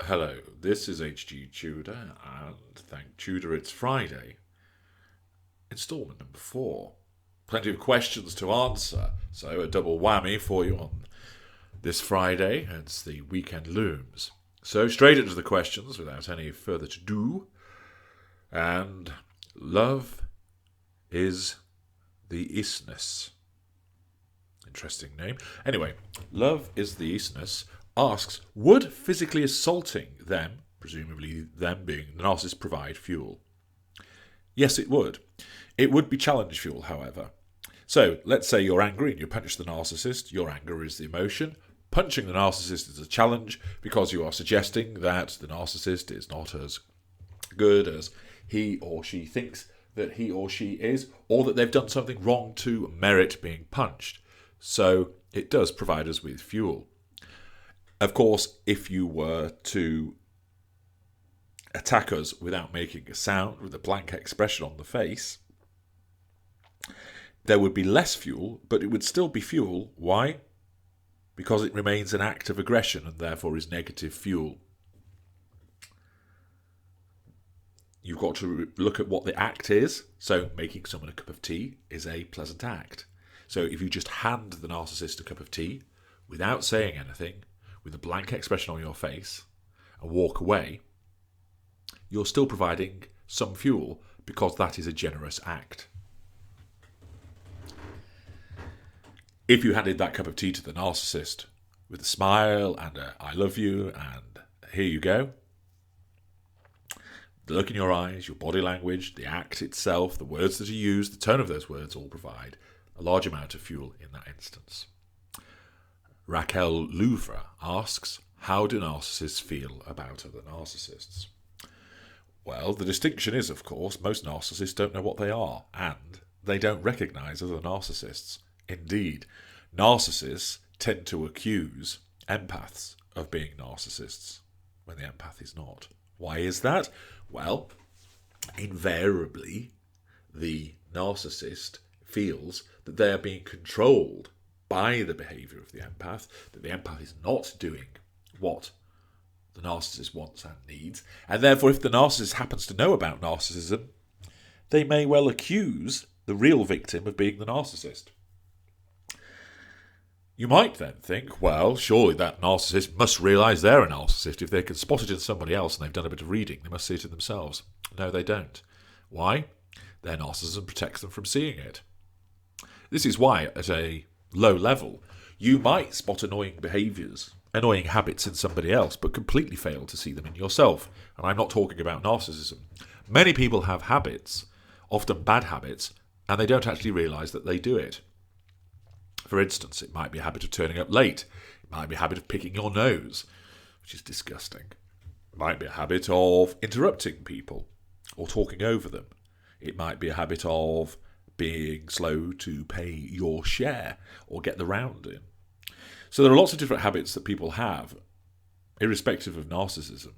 Hello, this is HG Tudor, and thank Tudor it's Friday. Instalment number 4. Plenty of questions to answer, so a double whammy for you on this Friday as the weekend looms. So straight into the questions without any further to-do. And love is the isness. Interesting name. Anyway, love is the isness asks, would physically assaulting them, presumably them being the narcissist, provide fuel? Yes, it would. It would be challenge fuel, however. So, let's say you're angry and you punch the narcissist. Your anger is the emotion. Punching the narcissist is a challenge because you are suggesting that the narcissist is not as good as he or she thinks that he or she is, or that they've done something wrong to merit being punched. So, it does provide us with fuel. Of course, if you were to attack us without making a sound, with a blank expression on the face, there would be less fuel, but it would still be fuel. Why? Because it remains an act of aggression and therefore is negative fuel. You've got to look at what the act is. So making someone a cup of tea is a pleasant act. So if you just hand the narcissist a cup of tea without saying anything, with a blank expression on your face, and walk away, you're still providing some fuel because that is a generous act. If you handed that cup of tea to the narcissist with a smile and a I love you and here you go, the look in your eyes, your body language, the act itself, the words that are used, the tone of those words all provide a large amount of fuel in that instance. Raquel Louvre asks, how do narcissists feel about other narcissists? Well, the distinction is, of course, most narcissists don't know what they are, and they don't recognise other narcissists. Indeed, narcissists tend to accuse empaths of being narcissists when the empath is not. Why is that? Well, invariably, the narcissist feels that they are being controlled by the behaviour of the empath, that the empath is not doing what the narcissist wants and needs, and therefore if the narcissist happens to know about narcissism, they may well accuse the real victim of being the narcissist. You might then think, well, surely that narcissist must realise they're a narcissist. If they can spot it in somebody else and they've done a bit of reading, they must see it in themselves. No, they don't. Why? Their narcissism protects them from seeing it. This is why, at a low level, you might spot annoying behaviours, annoying habits in somebody else, but completely fail to see them in yourself. And I'm not talking about narcissism. Many people have habits, often bad habits, and they don't actually realise that they do it. For instance, it might be a habit of turning up late. It might be a habit of picking your nose, which is disgusting. It might be a habit of interrupting people or talking over them. It might be a habit of being slow to pay your share or get the round in. So there are lots of different habits that people have, irrespective of narcissism,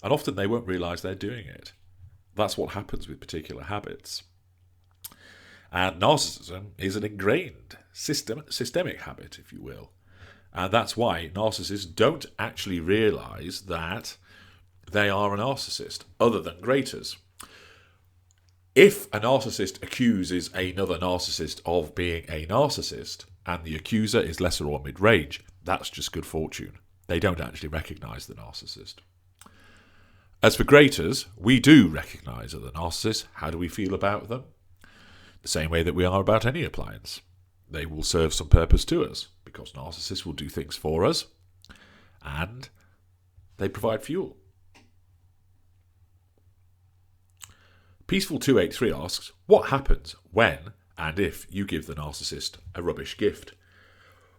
and often they won't realise they're doing it. That's what happens with particular habits. And narcissism is an ingrained systemic habit, if you will. And that's why narcissists don't actually realise that they are a narcissist, other than graters. If a narcissist accuses another narcissist of being a narcissist, and the accuser is lesser or mid-range, that's just good fortune. They don't actually recognise the narcissist. As for graters, we do recognise other narcissists. How do we feel about them? The same way that we are about any appliance. They will serve some purpose to us, because narcissists will do things for us, and they provide fuel. Peaceful283 asks, what happens when and if you give the narcissist a rubbish gift?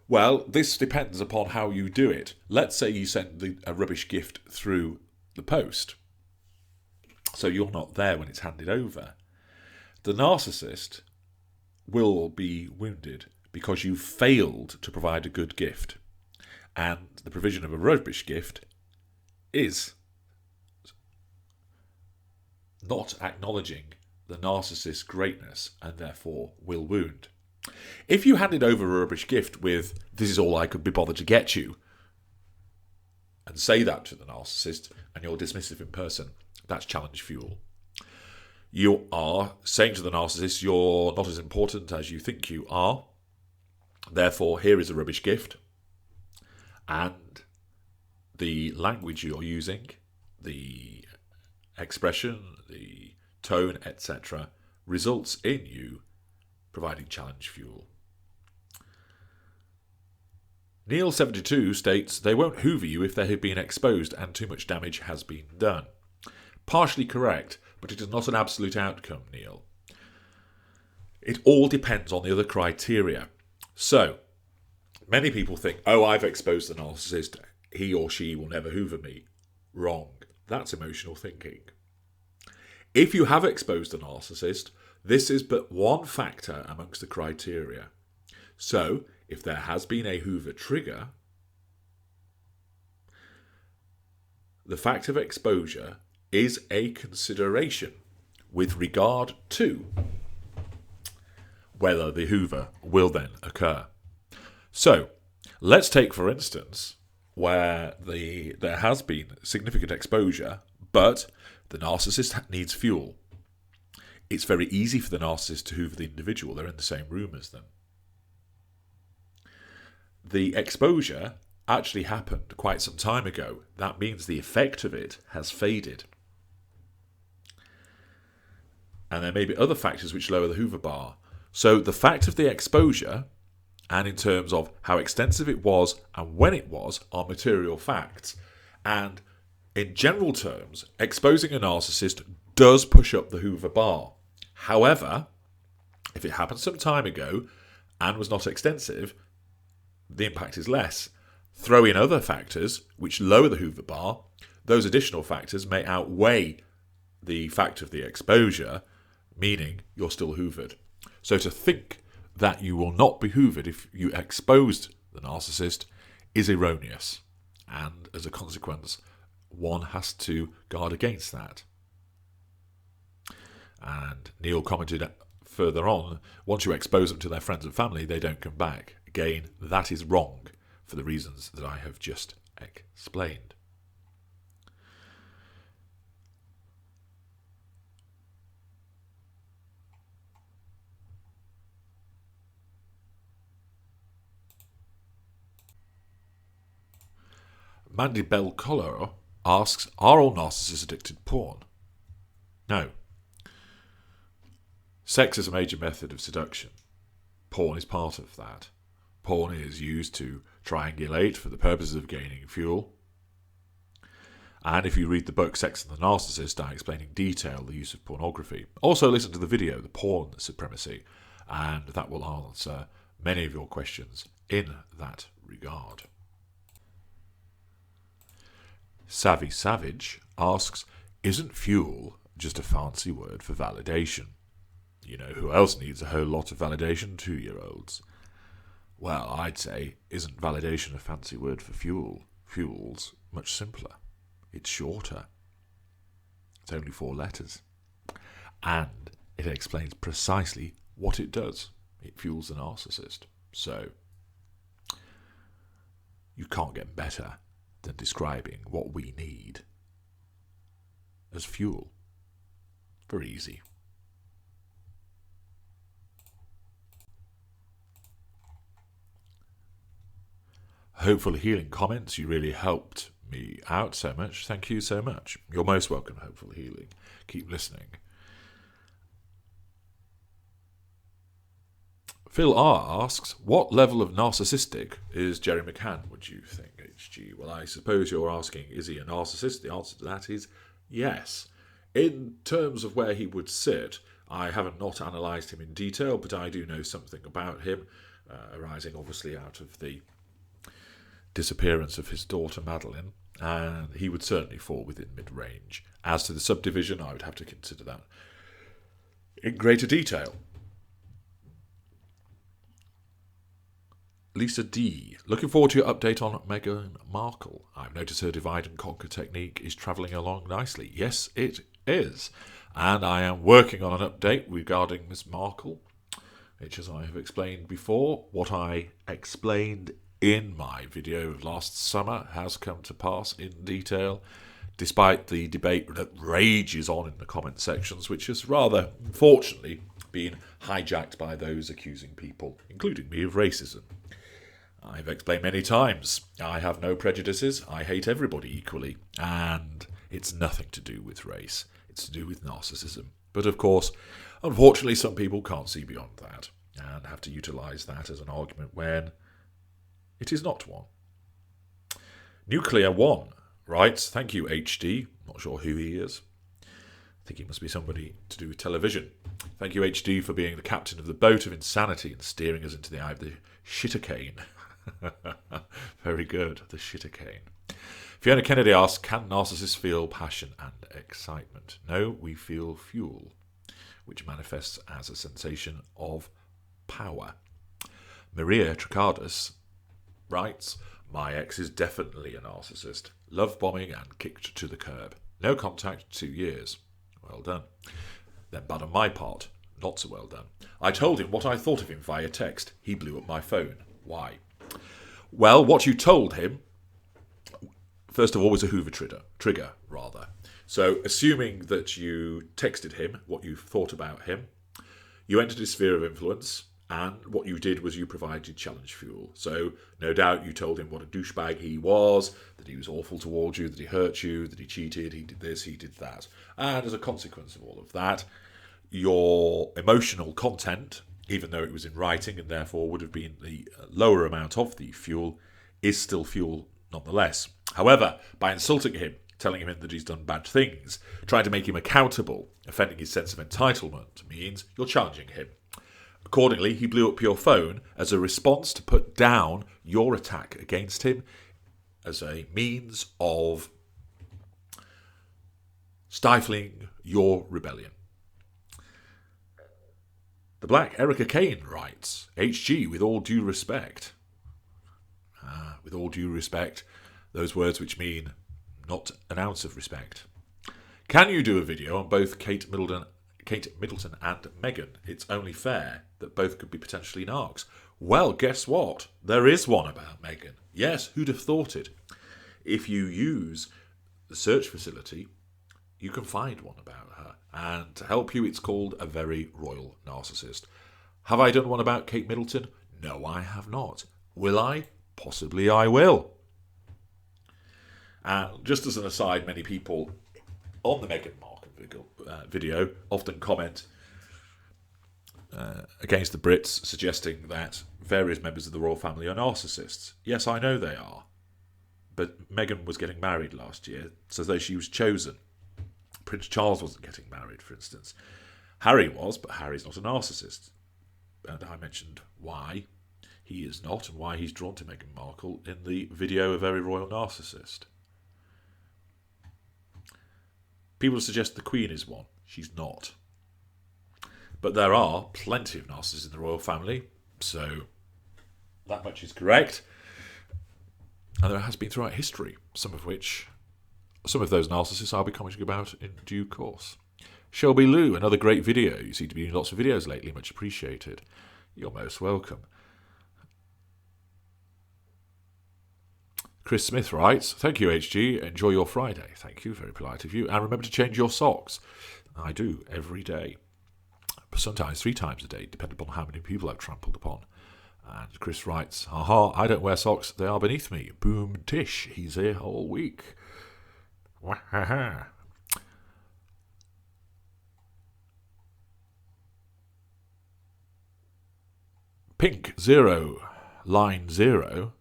Well, this depends upon how you do it. Let's say you send a rubbish gift through the post, so you're not there when it's handed over. The narcissist will be wounded because you failed to provide a good gift, and the provision of a rubbish gift is not acknowledging the narcissist's greatness and therefore will wound. If you handed over a rubbish gift with, this is all I could be bothered to get you, and say that to the narcissist, and you're dismissive in person. That's challenge fuel. You are saying to the narcissist, you're not as important as you think you are. Therefore, here is a rubbish gift. And the language you're using, the expression, the tone, etc., results in you providing challenge fuel. Neil72 states, they won't hoover you if they have been exposed and too much damage has been done. Partially correct, but it is not an absolute outcome, Neil. It all depends on the other criteria. So, many people think, oh, I've exposed the narcissist, he or she will never hoover me. Wrong. That's emotional thinking. If you have exposed a narcissist, this is but one factor amongst the criteria. So, if there has been a hoover trigger, the fact of exposure is a consideration with regard to whether the hoover will then occur. So, let's take, for instance, where there has been significant exposure, but the narcissist needs fuel. It's very easy for the narcissist to hoover the individual. They're in the same room as them. The exposure actually happened quite some time ago. That means the effect of it has faded. And there may be other factors which lower the hoover bar. So the fact of the exposure, and in terms of how extensive it was and when it was, are material facts. And in general terms, exposing a narcissist does push up the hoover bar. However, if it happened some time ago and was not extensive, the impact is less. Throw in other factors which lower the hoover bar, those additional factors may outweigh the fact of the exposure, meaning you're still hoovered. So to think that you will not be hoovered if you exposed the narcissist is erroneous. And as a consequence, one has to guard against that. And Neil commented further on, once you expose them to their friends and family, they don't come back. Again, that is wrong for the reasons that I have just explained. Mandy Bell Collar asks, are all narcissists addicted to porn? No. Sex is a major method of seduction. Porn is part of that. Porn is used to triangulate for the purposes of gaining fuel. And if you read the book Sex and the Narcissist, I explain in detail the use of pornography. Also listen to the video, The Porn Supremacy, and that will answer many of your questions in that regard. Savvy Savage asks, isn't fuel just a fancy word for validation? You know who else needs a whole lot of validation? 2-year-olds. Well, I'd say, isn't validation a fancy word for fuel? Fuel's much simpler. It's shorter. It's only 4 letters. And it explains precisely what it does. It fuels the narcissist. So, you can't get better than describing what we need as fuel. Very easy. Hopeful Healing comments, you really helped me out so much. Thank you so much. You're most welcome, Hopeful Healing. Keep listening. Phil R asks, what level of narcissistic is Jerry McCann, would you think, HG? Well, I suppose you're asking, is he a narcissist? The answer to that is yes. In terms of where he would sit, I haven't not analysed him in detail, but I do know something about him, arising obviously out of the disappearance of his daughter Madeline, and he would certainly fall within mid-range. As to the subdivision, I would have to consider that in greater detail. Lisa D. Looking forward to your update on Meghan Markle. I've noticed her divide and conquer technique is travelling along nicely. Yes, it is. And I am working on an update regarding Miss Markle, which, as I have explained before, what I explained in my video of last summer has come to pass in detail, despite the debate that rages on in the comment sections, which has rather, unfortunately, been hijacked by those accusing people, including me, of racism. I've explained many times, I have no prejudices, I hate everybody equally, and it's nothing to do with race, it's to do with narcissism. But of course, unfortunately, some people can't see beyond that, and have to utilise that as an argument when it is not one. Nuclear One writes, thank you HD, not sure who he is. I think he must be somebody to do with television. Thank you HD for being the captain of the boat of insanity and steering us into the eye of the shittercane. Very good, the shittercane. Fiona Kennedy asks, can narcissists feel passion and excitement? No, we feel fuel, which manifests as a sensation of power. Maria Tricardis writes, my ex is definitely a narcissist. Love bombing and kicked to the curb. No contact, 2 years. Well done. Then bad on my part. Not so well done. I told him what I thought of him via text. He blew up my phone. Why? Well, what you told him, first of all, was a Hoover trigger. So, assuming that you texted him what you thought about him, you entered his sphere of influence, and what you did was you provided challenge fuel. So, no doubt you told him what a douchebag he was, that he was awful towards you, that he hurt you, that he cheated, he did this, he did that. And as a consequence of all of that, your emotional content, even though it was in writing and therefore would have been the lower amount of the fuel, is still fuel nonetheless. However, by insulting him, telling him that he's done bad things, trying to make him accountable, offending his sense of entitlement, means you're challenging him. Accordingly, he blew up your phone as a response to put down your attack against him as a means of stifling your rebellion. The Black Erica Kane writes, HG, with all due respect. With all due respect, those words which mean not an ounce of respect. Can you do a video on both Kate Middleton and Meghan? It's only fair that both could be potentially narcs. Well, guess what? There is one about Meghan. Yes, who'd have thought it? If you use the search facility, you can find one about her. And to help you, it's called A Very Royal Narcissist. Have I done one about Kate Middleton? No, I have not. Will I? Possibly I will. And just as an aside, many people on the Meghan Markle video often comment against the Brits, suggesting that various members of the royal family are narcissists. Yes, I know they are. But Meghan was getting married last year, so that she was chosen. Prince Charles wasn't getting married, for instance. Harry was, but Harry's not a narcissist. And I mentioned why he is not and why he's drawn to Meghan Markle in the video A Very Royal Narcissist. People suggest the Queen is one. She's not. But there are plenty of narcissists in the royal family, so that much is correct. And there has been throughout history, some of those narcissists I'll be commenting about in due course. Shelby Lou, another great video. You seem to be doing lots of videos lately, much appreciated. You're most welcome. Chris Smith writes, thank you, HG. Enjoy your Friday. Thank you, very polite of you. And remember to change your socks. I do, every day. Sometimes 3 times a day, depending upon how many people I've trampled upon. And Chris writes, haha, I don't wear socks, they are beneath me. Boom tish, he's here all week. Wahaha. Pink 0, line 0,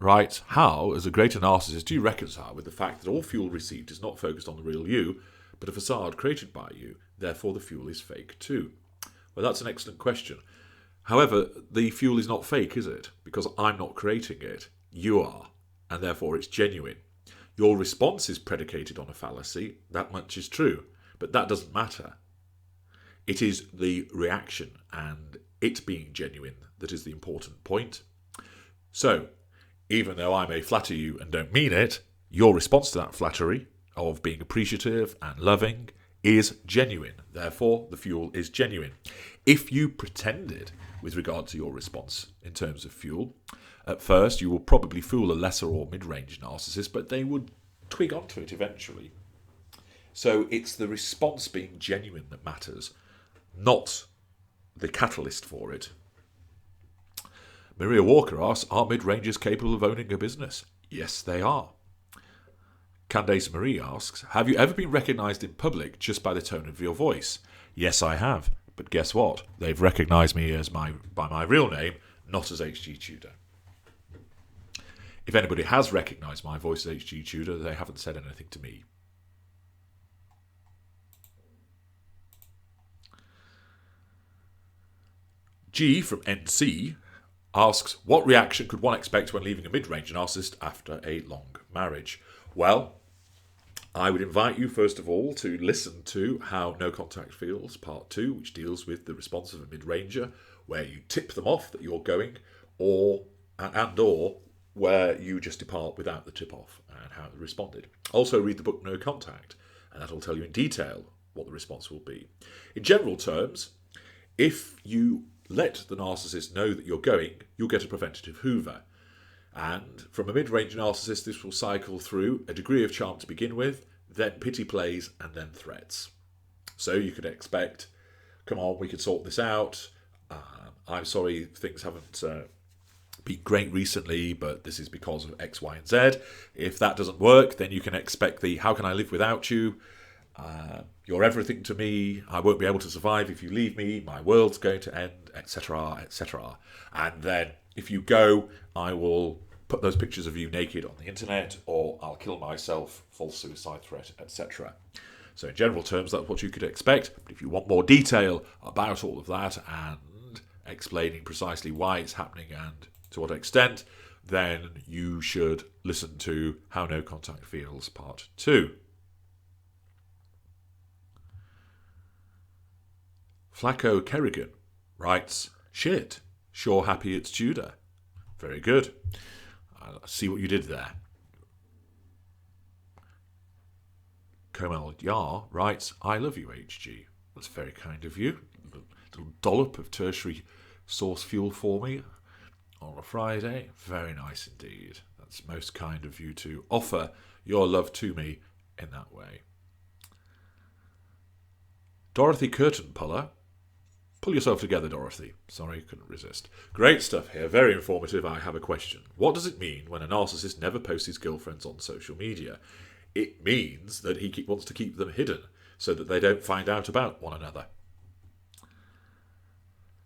writes, how, as a greater narcissist, do you reconcile with the fact that all fuel received is not focused on the real you, but a facade created by you, therefore the fuel is fake too? Well, that's an excellent question. However, the fuel is not fake, is it? Because I'm not creating it. You are, and therefore it's genuine. Your response is predicated on a fallacy, that much is true, but that doesn't matter. It is the reaction and it being genuine that is the important point. So, even though I may flatter you and don't mean it, your response to that flattery of being appreciative and loving is genuine. Therefore, the fuel is genuine. If you pretended with regard to your response in terms of fuel, at first you will probably fool a lesser or mid-range narcissist, but they would twig onto it eventually. So it's the response being genuine that matters, not the catalyst for it. Maria Walker asks, are mid-rangers capable of owning a business? Yes, they are. Candace Marie asks, have you ever been recognised in public just by the tone of your voice? Yes, I have. But guess what? They've recognised me by my real name, not as H.G. Tudor. If anybody has recognised my voice as H.G. Tudor, they haven't said anything to me. G from NC asks, what reaction could one expect when leaving a mid-range narcissist after a long marriage? Well, I would invite you, first of all, to listen to How No Contact Feels, Part 2, which deals with the response of a mid-ranger, where you tip them off that you're going, or where you just depart without the tip-off and how they responded. Also read the book No Contact, and that will tell you in detail what the response will be. In general terms, if you let the narcissist know that you're going, you'll get a preventative hoover. And from a mid-range narcissist, this will cycle through a degree of charm to begin with, then pity plays, and then threats. So you could expect, come on, we could sort this out. I'm sorry things haven't been great recently, but this is because of X, Y, and Z. If that doesn't work, then you can expect the, how can I live without you? You're everything to me. I won't be able to survive if you leave me. My world's going to end, etc., etc. And then if you go, I will put those pictures of you naked on the internet, or I'll kill myself, false suicide threat, etc. So in general terms, that's what you could expect. But if you want more detail about all of that and explaining precisely why it's happening and to what extent, then you should listen to How No Contact Feels, Part 2. Flacco Kerrigan writes, shit, sure happy it's Tudor. Very good. I see what you did there. Komal Yar writes, I love you, HG. That's very kind of you. A little dollop of tertiary source fuel for me on a Friday. Very nice indeed. That's most kind of you to offer your love to me in that way. Dorothy Curtain-Puller. Pull yourself together, Dorothy. Sorry, couldn't resist. Great stuff here. Very informative. I have a question. What does it mean when a narcissist never posts his girlfriends on social media? It means that he wants to keep them hidden so that they don't find out about one another.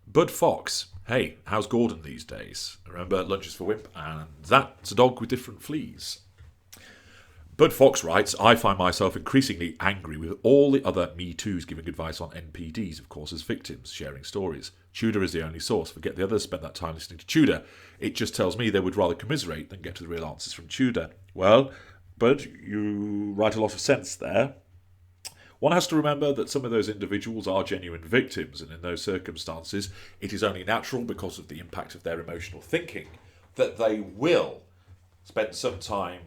Bud Fox. Hey, how's Gordon these days? Remember, lunch is for Wimp, and that's a dog with different fleas. Bud Fox writes, I find myself increasingly angry with all the other Me Too's giving advice on NPDs, of course, as victims, sharing stories. Tudor is the only source. Forget the others, spend that time listening to Tudor. It just tells me they would rather commiserate than get to the real answers from Tudor. Well, Bud, you write a lot of sense there. One has to remember that some of those individuals are genuine victims, and in those circumstances, it is only natural, because of the impact of their emotional thinking, that they will spend some time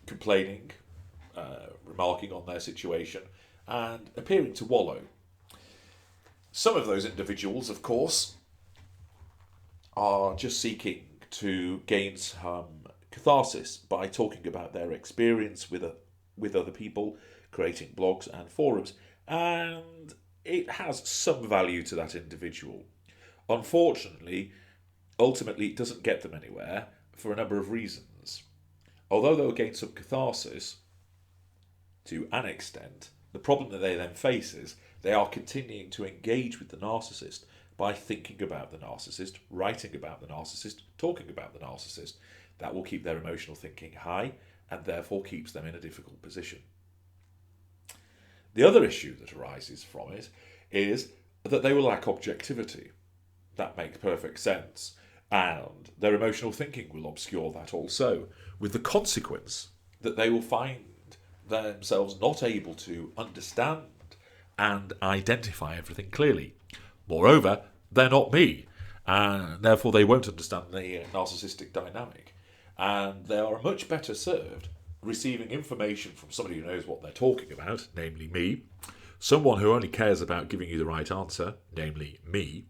complaining, remarking on their situation, and appearing to wallow. Some of those individuals, of course, are just seeking to gain some catharsis by talking about their experience with other people, creating blogs and forums, and it has some value to that individual. Unfortunately, ultimately it doesn't get them anywhere for a number of reasons. Although they'll gain some catharsis, to an extent, the problem that they then face is they are continuing to engage with the narcissist by thinking about the narcissist, writing about the narcissist, talking about the narcissist. That will keep their emotional thinking high and therefore keeps them in a difficult position. The other issue that arises from it is that they will lack objectivity. That makes perfect sense. And their emotional thinking will obscure that also, with the consequence that they will find themselves not able to understand and identify everything clearly. Moreover, they're not me, and therefore they won't understand the narcissistic dynamic. And they are much better served receiving information from somebody who knows what they're talking about, namely me, someone who only cares about giving you the right answer, namely me,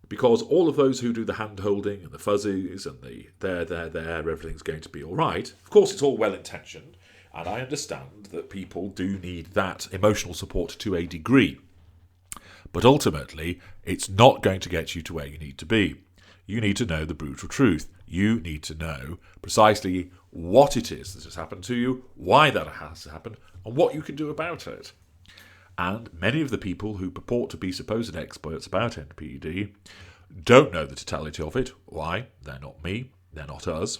because all of those who do the hand-holding and the fuzzies and the there, everything's going to be all right. Of course, it's all well-intentioned, and I understand that people do need that emotional support to a degree. But ultimately, it's not going to get you to where you need to be. You need to know the brutal truth. You need to know precisely what it is that has happened to you, why that has happened, and what you can do about it. And many of the people who purport to be supposed experts about NPD don't know the totality of it. Why? They're not me. They're not us.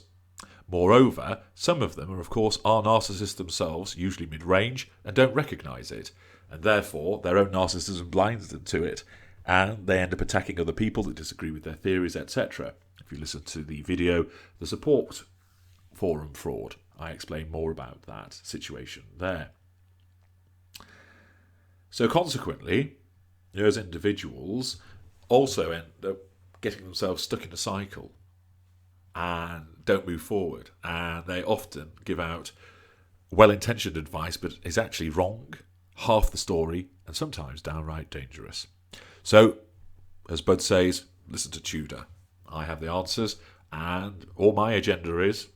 Moreover, some of them are, of course, narcissists themselves, usually mid-range, and don't recognise it. And therefore, their own narcissism blinds them to it. And they end up attacking other people that disagree with their theories, etc. If you listen to the video, The Support Forum Fraud, I explain more about that situation there. So consequently, those individuals also end up getting themselves stuck in a cycle and don't move forward. And they often give out well-intentioned advice, but is actually wrong, half the story, and sometimes downright dangerous. So, as Bud says, listen to Tudor. I have the answers, and all my agenda is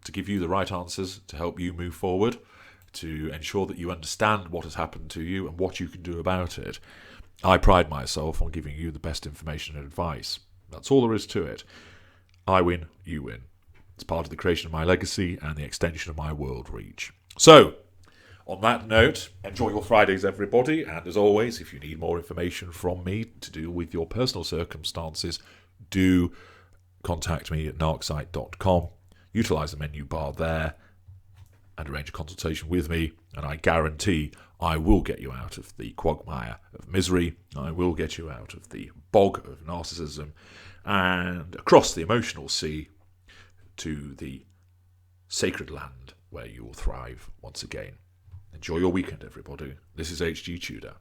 to give you the right answers to help you move forward, to ensure that you understand what has happened to you and what you can do about it. I pride myself on giving you the best information and advice. That's all there is to it. I win, you win. It's part of the creation of my legacy and the extension of my world reach. So, on that note, enjoy your Fridays, everybody. And as always, if you need more information from me to do with your personal circumstances, do contact me at narcsite.com. Utilise the menu bar there and arrange a consultation with me, and I guarantee I will get you out of the quagmire of misery. I will get you out of the bog of narcissism and across the emotional sea to the sacred land where you will thrive once again. Enjoy your weekend, everybody. This is H.G. Tudor.